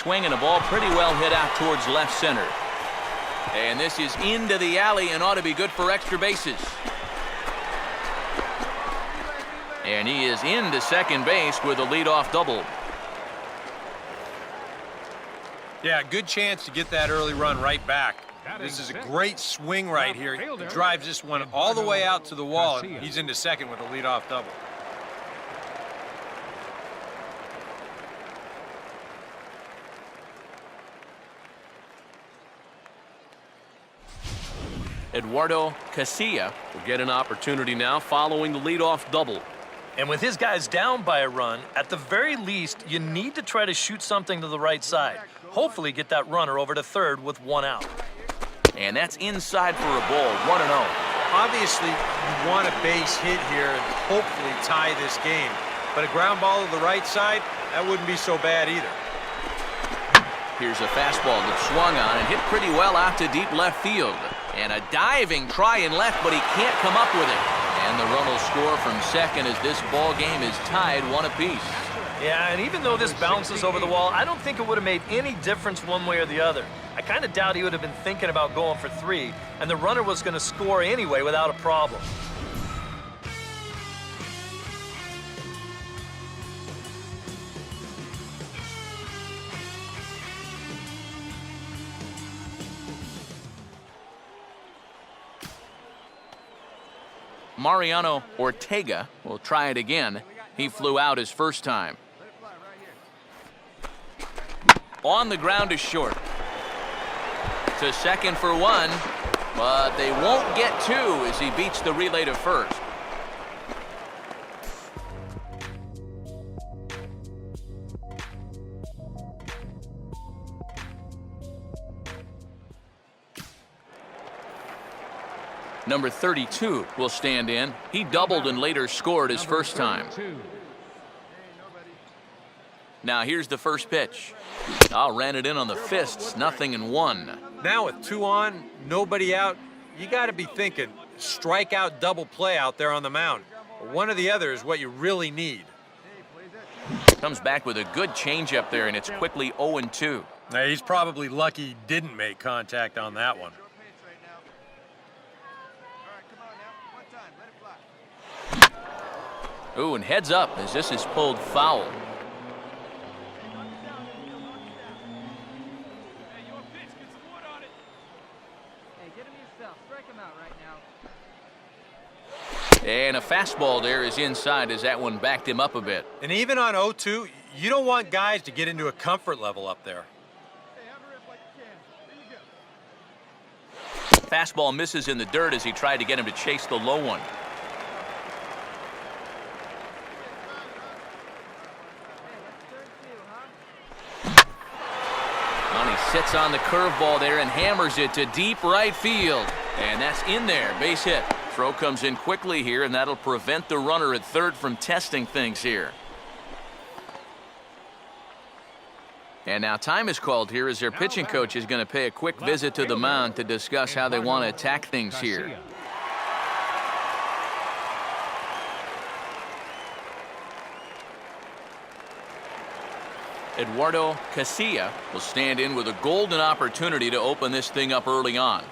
swing and a ball pretty well hit out towards left center. And this is into the alley and ought to be good for extra bases. And he is into second base with a leadoff double. Yeah, good chance to get that early run right back. This is a great swing right here. He drives this one all the way out to the wall, and he's into second with a leadoff double. Eduardo Casilla will get an opportunity now following the leadoff double. And with his guys down by a run, at the very least, you need to try to shoot something to the right side. Hopefully get that runner over to third with one out. And that's inside for a ball, 1-0. Obviously, you want a base hit here and hopefully tie this game. But a ground ball to the right side, that wouldn't be so bad either. Here's a fastball that swung on and hit pretty well out to deep left field. And a diving try in left, but he can't come up with it. And the run will score from second as this ball game is tied 1 apiece. Yeah, and even though this bounces over the wall, I don't think it would have made any difference one way or the other. I kind of doubt he would have been thinking about going for 3, and the runner was going to score anyway without a problem. Mariano Ortega will try it again. He flew out his first time. On the ground is short. To second for 1, but they won't get 2 as he beats the relay to first. Number 32 will stand in. He doubled and later scored his first time. Now here's the first pitch. Ran it in on the fists, 0-1. Now with 2 on, nobody out, you got to be thinking strikeout double play out there on the mound. One or the other is what you really need. Comes back with a good changeup there, and it's quickly 0-2. Now, he's probably lucky he didn't make contact on that one. Ooh, and heads up as this is pulled foul. And a fastball there is inside as that one backed him up a bit. And even on 0-2, you don't want guys to get into a comfort level up there. Fastball misses in the dirt as he tried to get him to chase the low one. He sits on the curveball there and hammers it to deep right field. And that's in there, base hit. Throw comes in quickly here, and that'll prevent the runner at third from testing things here. And now time is called here as their pitching coach is going to pay a quick visit to the mound to discuss how they want to attack things here. Eduardo Casilla will stand in with a golden opportunity to open this thing up early on.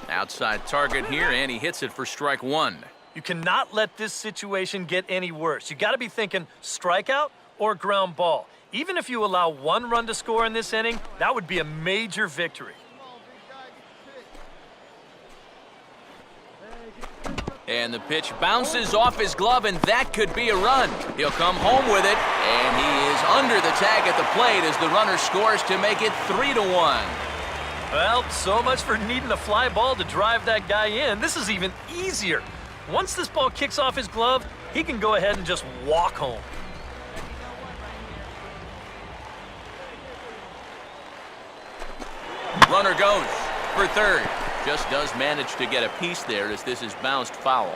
Outside target here, and he hits it for strike 1. You cannot let this situation get any worse. You got to be thinking strikeout or ground ball. Even if you allow 1 run to score in this inning, that would be a major victory. And the pitch bounces off his glove, and that could be a run. He'll come home with it, and he is under the tag at the plate as the runner scores to make it 3-1. Well, so much for needing a fly ball to drive that guy in. This is even easier. Once this ball kicks off his glove, he can go ahead and just walk home. Runner goes for third. Just does manage to get a piece there as this is bounced foul.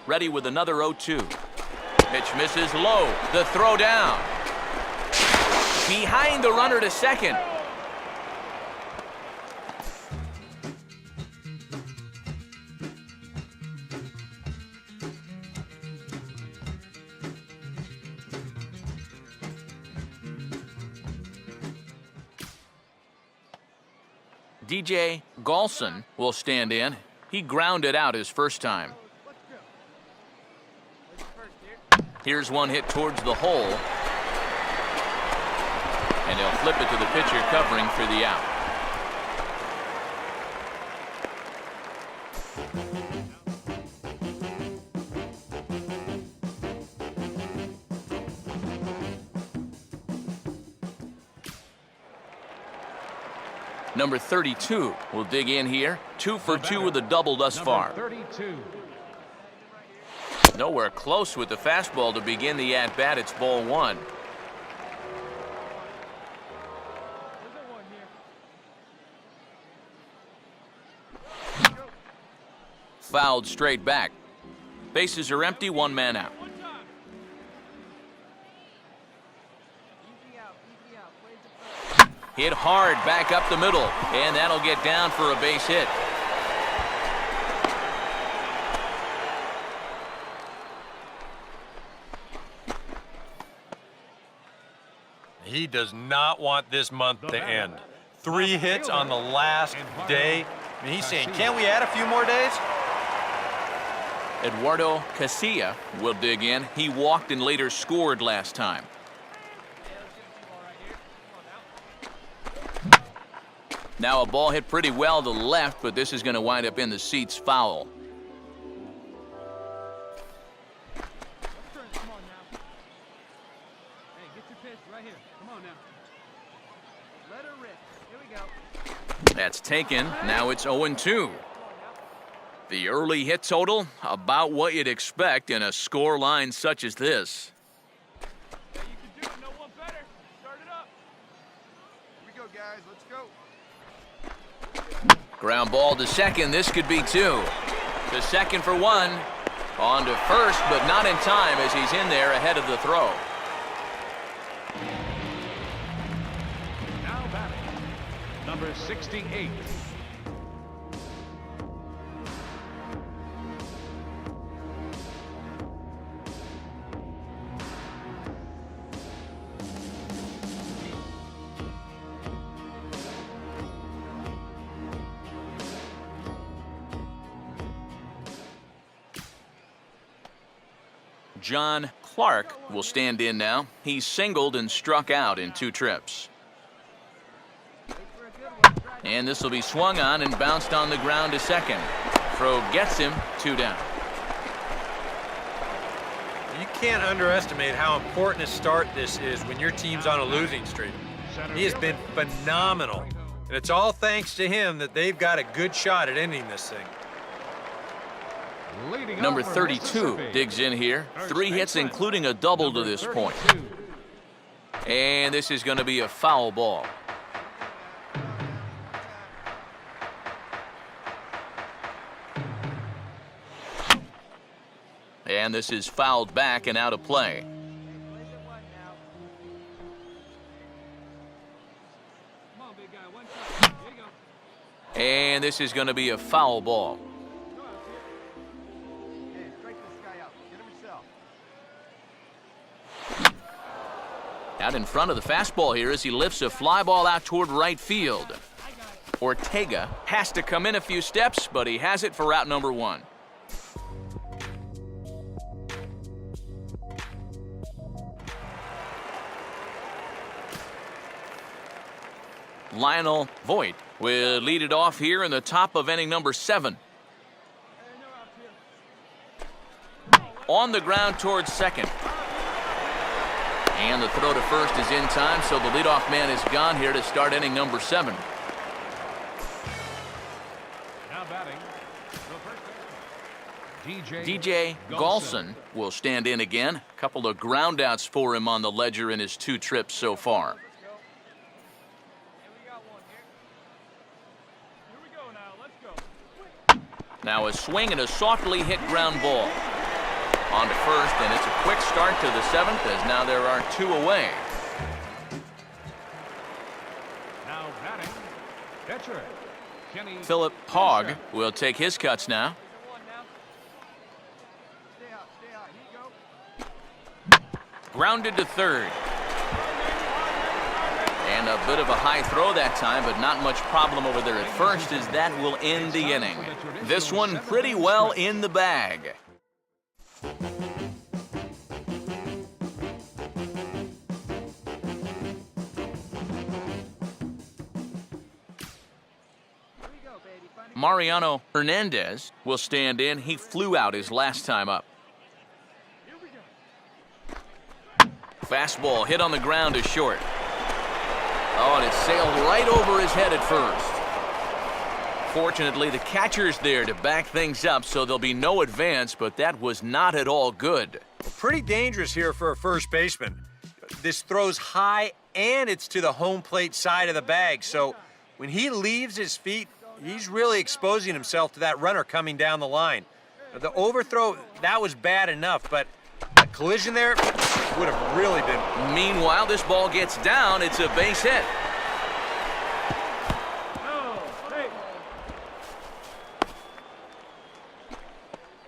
Ready with another 0-2. Pitch misses low. The throw down. behind the runner to second. DJ Golson will stand in. He grounded out his first time. Here's one hit towards the hole. And they'll flip it to the pitcher covering for the out. Number 32 will dig in here. 2 for 2 with a double thus far. 32. Nowhere close with the fastball to begin the at-bat. It's ball 1. Fouled straight back. Bases are empty, 1 man out. Hit hard back up the middle, and that'll get down for a base hit. He does not want this month to end. 3 hits on the last day. I mean, he's saying, can't we add a few more days? Eduardo Casilla will dig in. He walked and later scored last time. Now a ball hit pretty well to the left, but this is going to wind up in the seats foul. That's taken. Now it's 0-2. The early hit total, about what you'd expect in a score line such as this. Yeah, you can do it. No one better. Start it up. Here we go, guys. Let's go. Ground ball to second. This could be 2. To second for 1. On to first, but not in time as he's in there ahead of the throw. Now batting, number 68. John Clark will stand in now. He's singled and struck out in 2 trips. And this will be swung on and bounced on the ground to second. Throw gets him, 2 down. You can't underestimate how important a start this is when your team's on a losing streak. He has been phenomenal. And it's all thanks to him that they've got a good shot at ending this thing. Number 32 digs in here. 3 hits, including a double to this point. And this is going to be a foul ball. And this is fouled back and out of play. And this is going to be a foul ball. Out in front of the fastball here as he lifts a fly ball out toward right field. Ortega has to come in a few steps, but he has it for out number 1. Lionel Voigt will lead it off here in the top of inning number 7. On the ground towards second. And the throw to first is in time, so the leadoff man is gone here to start inning number 7. Now batting, DJ Golson will stand in again. A couple of groundouts for him on the ledger in his 2 trips so far. Now a swing and a softly hit ground ball. On to first, and it's a quick start to the 7th as now there are 2 away. Pitcher. Philip Hogg will take his cuts now. Grounded to third. And a bit of a high throw that time, but not much problem over there at first, as that will end the inning. This one pretty well in the bag. Mariano Hernandez will stand in. He flew out his last time up. Fastball hit on the ground is short. Oh, and it sailed right over his head at first. Fortunately, the catcher's there to back things up, so there'll be no advance, but that was not at all good. Pretty dangerous here for a first baseman. This throws high, and it's to the home plate side of the bag, so when he leaves his feet, he's really exposing himself to that runner coming down the line. The overthrow, that was bad enough, but a collision there would have really been. Meanwhile, this ball gets down. It's a base hit.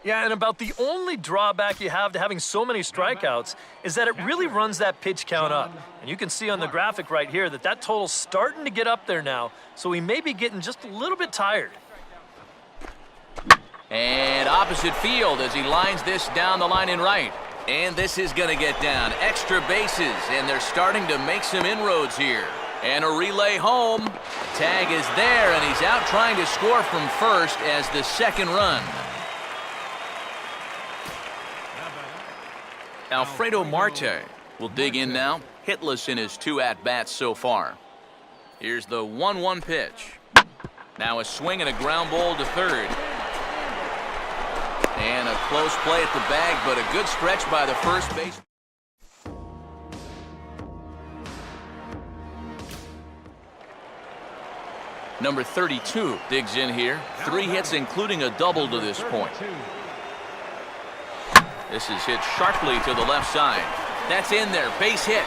Yeah, and about the only drawback you have to having so many strikeouts is that it really runs that pitch count up. And you can see on the graphic right here that that total's starting to get up there now, so he may be getting just a little bit tired. And opposite field as he lines this down the line in right. And this is going to get down. Extra bases, and they're starting to make some inroads here. And a relay home. Tag is there, and he's out trying to score from first as the second run. Alfredo Marte will dig in now, hitless in his 2 at-bats so far. Here's the 1-1 pitch. Now a swing and a ground ball to third. And a close play at the bag, but a good stretch by the first base. Number 32 digs in here. 3 hits, including a double to this point. This is hit sharply to the left side. That's in there, base hit.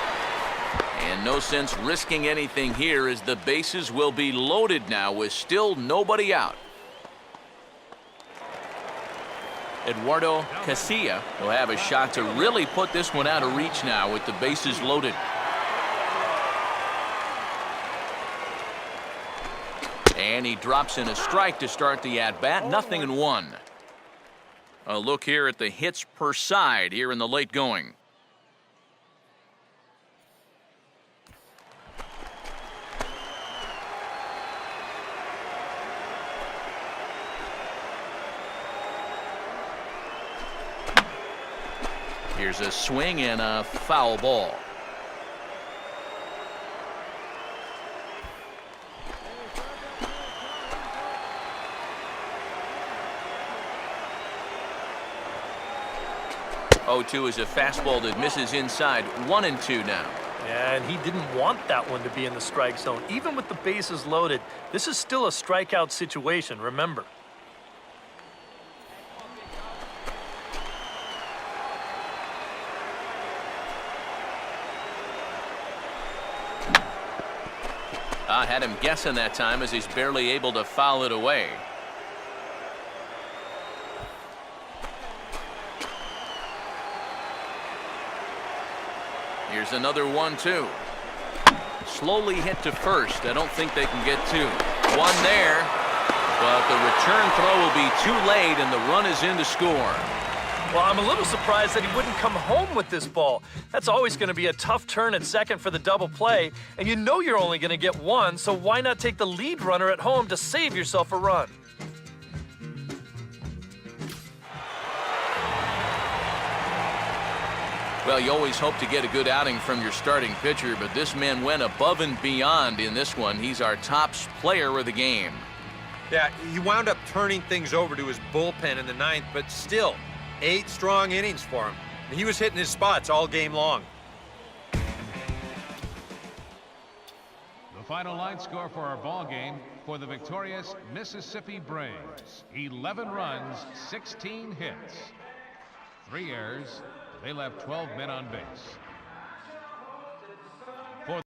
And no sense risking anything here as the bases will be loaded now with still nobody out. Eduardo Casilla will have a shot to really put this one out of reach now with the bases loaded. And he drops in a strike to start the at-bat. 0-1. A look here at the hits per side here in the late going. Here's a swing and a foul ball. Oh-2 is a fastball that misses inside. 1-2 now. Yeah, and he didn't want that one to be in the strike zone. Even with the bases loaded, this is still a strikeout situation, remember. I had him guessing that time as he's barely able to foul it away. Here's another 1-2. Slowly hit to first. I don't think they can get 2. One there, but the return throw will be too late, and the run is in to score. Well, I'm a little surprised that he wouldn't come home with this ball. That's always going to be a tough turn at second for the double play, and you know you're only going to get 1, so why not take the lead runner at home to save yourself a run? Well, you always hope to get a good outing from your starting pitcher, but this man went above and beyond in this one. He's our top player of the game. Yeah, he wound up turning things over to his bullpen in the 9th, but still, 8 strong innings for him. He was hitting his spots all game long. The final line score for our ball game for the victorious Mississippi Braves: 11 runs, 16 hits, 3 errors. They left 12 men on base.